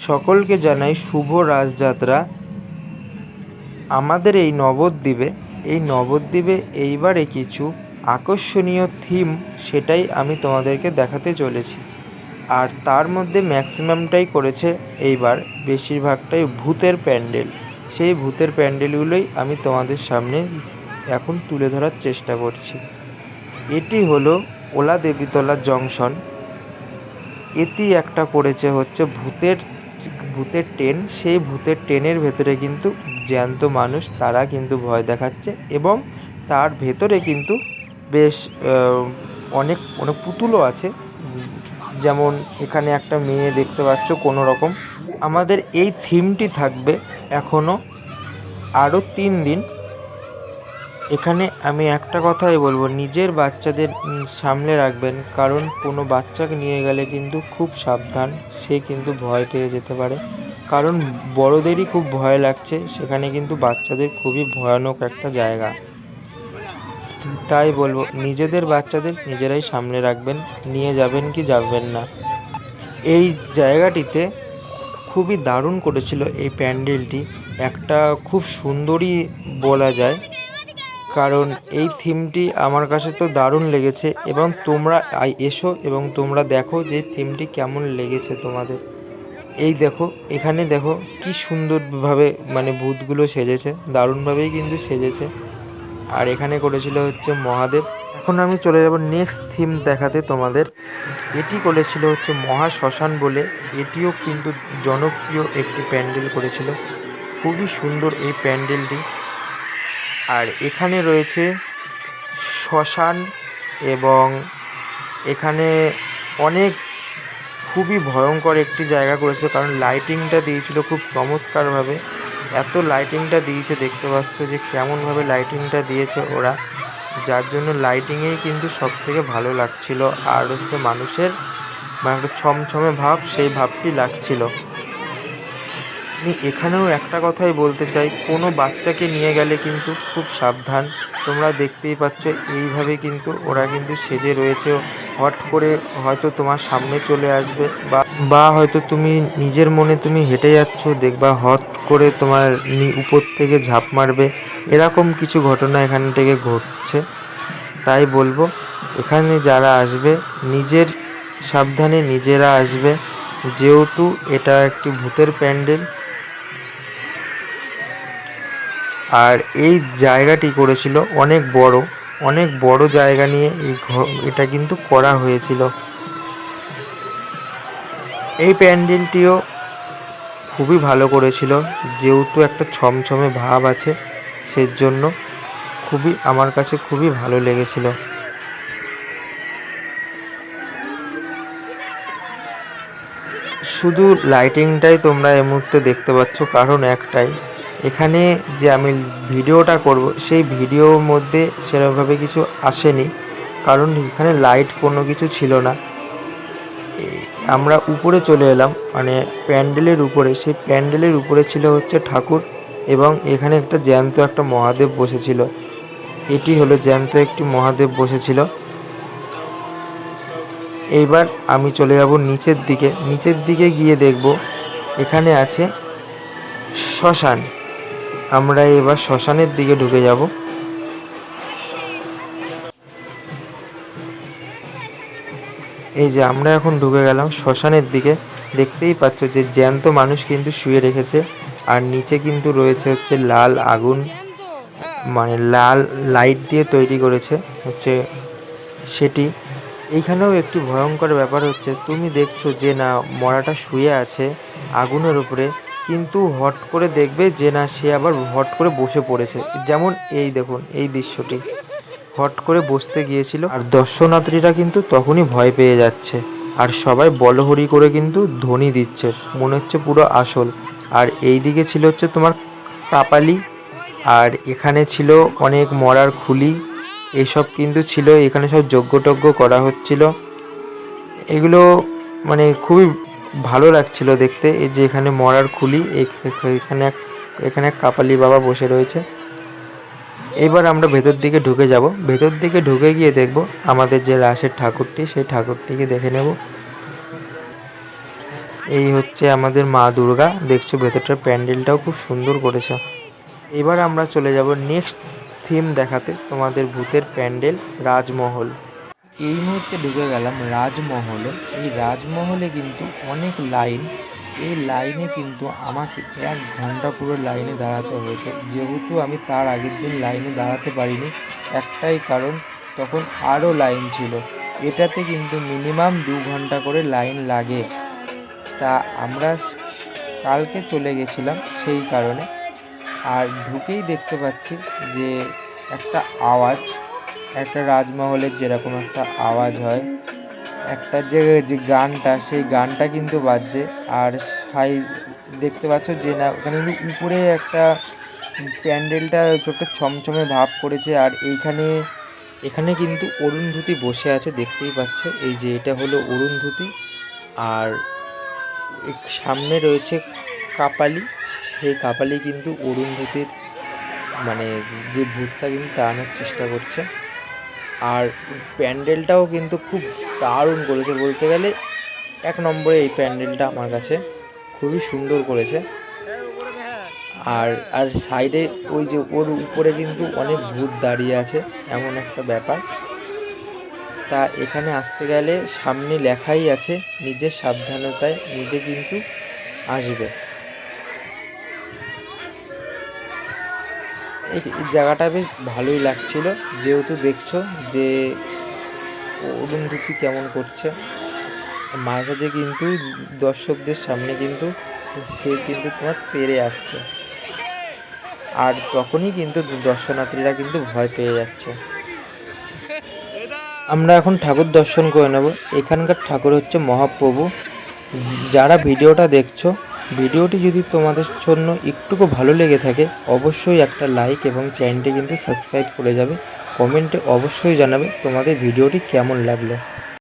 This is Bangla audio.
সকলকে জানাই শুভ রাসযাত্রা। আমাদের এই নবদ্বীপে এইবারে কিছু আকর্ষণীয় থিম, সেটাই আমি তোমাদেরকে দেখাতে চলেছি। আর তার মধ্যে ম্যাক্সিমামটাই করেছে এইবার, বেশিরভাগটাই ভূতের প্যান্ডেল। সেই ভূতের প্যান্ডেলগুলোই আমি তোমাদের সামনে এখন তুলে ধরার চেষ্টা করছি। এটি হলো ওলা দেবীতলা জংশন। এটি একটা করেছে হচ্ছে ভূতের ট্রেন। সেই ভূতের ট্রেনের ভেতরে কিন্তু জ্যান্ত মানুষ, তারা কিন্তু ভয় দেখাচ্ছে এবং তার ভেতরে কিন্তু বেশ অনেক অনেক পুতুলও আছে। যেমন এখানে একটা মেয়ে দেখতে পাচ্ছ কোনো রকম। আমাদের এই থিমটি থাকবে এখনও আরও 3 দিন। এখানে আমি একটা কথাই বলবো, নিজের বাচ্চাদের সামলে রাখবেন, কারণ কোনো বাচ্চাকে নিয়ে গেলে কিন্তু খুব সাবধান, সে কিন্তু ভয় পেয়ে যেতে পারে। কারণ বড়দেরই খুব ভয় লাগছে, সেখানে কিন্তু বাচ্চাদের খুবই ভয়ানক একটা জায়গা। তাই বলবো, নিজেদের বাচ্চাদের নিজেরাই সামলে রাখবেন, নিয়ে যাবেন কি যাবেন না। এই জায়গাটিতে খুবই দারুণ করেছিল এই প্যান্ডেলটি, একটা খুব সুন্দরই বলা যায়। কারণ এই থিমটি আমার কাছে তো দারুণ লেগেছে এবং তোমরা এসো এবং তোমরা দেখো যে থিমটি কেমন লেগেছে তোমাদের। এই দেখো, এখানে দেখো কি সুন্দরভাবে মানে ভূতগুলো সেজেছে, দারুণভাবেই কিন্তু সেজেছে। আর এখানে করেছিল হচ্ছে মহাদেব। এখন আমি চলে যাব নেক্সট থিম দেখাতে তোমাদের। এটি করেছিল হচ্ছে মহাশ্মশান বলে, এটিও কিন্তু জনপ্রিয় একটি প্যান্ডেল করেছিল, খুবই সুন্দর এই প্যান্ডেলটি। আর এখানে রয়েছে শ্মশান এবং এখানে অনেক খুবই ভয়ঙ্কর একটি জায়গা করেছিল, কারণ লাইটিংটা দিয়েছিল খুব চমৎকারভাবে। এত লাইটিংটা দিয়েছে, দেখতে পাচ্ছ যে কেমনভাবে লাইটিংটা দিয়েছে ওরা, যার জন্য লাইটিংয়েই কিন্তু সব থেকে ভালো লাগছিল। আর হচ্ছে মানুষের মানে একটা ছমছমে ভাব, সেই ভাবটি লাগছিল। আমি এখানেও একটা কথাই বলতে চাই, কোনো বাচ্চাকে নিয়ে গেলে কিন্তু খুব সাবধান। তোমরা দেখতেই পাচ্ছ এইভাবে কিন্তু ওরা কিন্তু সেজে রয়েছে। হট করে হয়তো তোমার সামনে চলে আসবে বা হয়তো তুমি নিজের মনে তুমি হেঁটে যাচ্ছ, দেখবা হট করে তোমার উপর থেকে ঝাঁপ মারবে। এরকম কিছু ঘটনা এখান থেকে ঘটছে। তাই বলবো, এখানে যারা আসবে নিজের সাবধানে নিজেরা আসবে, যেহেতু এটা একটি ভূতের প্যান্ডেল। আর এই জায়গাটি করেছিল অনেক বড় জায়গা নিয়ে এটা কিন্তু করা হয়েছিল। এই প্যান্ডেলটিও খুবই ভালো করেছিল, যেহেতু একটা ছমছমে ভাব আছে, সেজন্য আমার কাছে খুবই ভালো লেগেছিল। শুধু লাইটিংটাই তোমরা এই মুহূর্তে দেখতে পাচ্ছ, কারণ একটাই, এখানে যে আমি ভিডিওটা করব সেই ভিডিওর মধ্যে সেরকমভাবে কিছু আসেনি, কারণ এখানে লাইট কোনো কিছু ছিল না। আমরা উপরে চলে এলাম, মানে প্যান্ডেলের উপরে। সেই প্যান্ডেলের উপরে ছিল হচ্ছে ঠাকুর এবং এখানে একটা জ্যান্ত একটা মহাদেব বসেছিল। এটি হলো জ্যান্ত একটি মহাদেব বসেছিল। এইবার আমি চলে যাব নিচের দিকে গিয়ে দেখব এখানে আছে শ্মশান। আমরা এবার শ্মশানের দিকে ঢুকে যাব। এই যে আমরা এখন ঢুকে গেলাম শ্মশানের দিকে। দেখতেই পাচ্ছ যে জ্যান্ত মানুষ কিন্তু শুয়ে রেখেছে, আর নিচে কিন্তু রয়েছে হচ্ছে লাল আগুন, মানে লাল লাইট দিয়ে তৈরি করেছে হচ্ছে সেটি। এইখানেও একটি ভয়ঙ্কর ব্যাপার হচ্ছে, তুমি দেখছো যে না মরাটা শুয়ে আছে আগুনের উপরে, কিন্তু হট করে দেখবে যে না সে আবার হট করে বসে পড়েছে। যেমন এই দেখুন এই দৃশ্যটি, হট করে বসতে গিয়েছিল, আর দর্শনার্থীরা কিন্তু তখনই ভয় পেয়ে যাচ্ছে, আর সবাই বলহরি করে কিন্তু ধ্বনি দিচ্ছে, মনে হচ্ছে পুরো আসল। আর এই দিকে ছিল হচ্ছে তোমার কাপালি, আর এখানে ছিল অনেক মরার খুলি, এসব কিন্তু ছিল। এখানে সব যজ্ঞ করা হচ্ছিল। এগুলো মানে খুবই ভালো লাগছিল দেখতে। এই যে এখানে মরার খুলি, এখানে এক কাপালি বাবা বসে রয়েছে। এবার আমরা ভেতর দিকে ঢুকে যাব। ভেতর দিকে ঢুকে গিয়ে দেখব আমাদের যে রাসের ঠাকুরটি, সেই ঠাকুরটিকে দেখে নেব। এই হচ্ছে আমাদের মা দুর্গা, দেখছো ভেতরটার প্যান্ডেলটাও খুব সুন্দর করেছে। এবার আমরা চলে যাব নেক্সট থিম দেখাতে, তোমাদের ভূতের প্যান্ডেল রাজমহল। এই মুহূর্তে ঢুকে গেলাম রাজমহলে। এই রাজমহলে কিন্তু অনেক লাইন, এই লাইনে কিন্তু আমাকে 1 ঘন্টা পুরো লাইনে দাঁড়াতে হয়েছে। যেহেতু আমি তার আগের দিন লাইনে দাঁড়াতে পারিনি, একটাই কারণ তখন আরও লাইন ছিল। এটাতে কিন্তু মিনিমাম 2 ঘন্টা করে লাইন লাগে। তা আমরা কালকে চলে গেছিলাম সেই কারণে। আর ঢুকেই দেখতে পাচ্ছি যে একটা আওয়াজ, একটা রাজমহলের যেরকম একটা আওয়াজ হয়, একটা যে গানটা, সেই গানটা কিন্তু বাজছে। আর দেখতে পাচ্ছ যে না ওখানে উপরে একটা প্যান্ডেলটা ছোট্ট ছমছমে ভাব করেছে। আর এখানে কিন্তু অরুন্ধতী বসে আছে, দেখতেই পাচ্ছ। এই যে এটা হলো অরুন্ধতী, আর সামনে রয়েছে কাপালি। সেই কাপালি কিন্তু অরুন্ধতীর মানে যে ভূতটা কিন্তু তাড়ানোর চেষ্টা করছে। আর প্যান্ডেলটাও কিন্তু খুব দারুণ করেছে, বলতে গেলে 1 নম্বরে এই প্যান্ডেলটা আমার কাছে খুবই সুন্দর করেছে। আর সাইডে ওই যে ওর উপরে কিন্তু অনেক ভূত দাঁড়িয়ে আছে, এমন একটা ব্যাপার। তা এখানে আসতে গেলে সামনে লেখাই আছে নিজের সাবধানতায় নিজে কিন্তু আসবে। এই জায়গাটা বেশ ভালোই লাগছিল, যেহেতু দেখছো যে অরুন্ধতী কেমন করছে মায়ের সাথে, কিন্তু দর্শকদের সামনে কিন্তু সে কিন্তু তোমার তেড়ে আসছে। আর তখনই কিন্তু দর্শনার্থীরা কিন্তু ভয় পেয়ে যাচ্ছে। আমরা এখন ঠাকুর দর্শন করে নেব। এখানকার ঠাকুর হচ্ছে মহাপ্রভু। যারা ভিডিওটা দেখছো, ভিডিওটি যদি তোমাদের জন্য একটুকু ভালো লেগে থাকে অবশ্যই একটা লাইক এবং চ্যানেলটি কিন্তু সাবস্ক্রাইব করে যাবে। কমেন্টে অবশ্যই জানাবে তোমাদের ভিডিওটি কেমন লাগলো।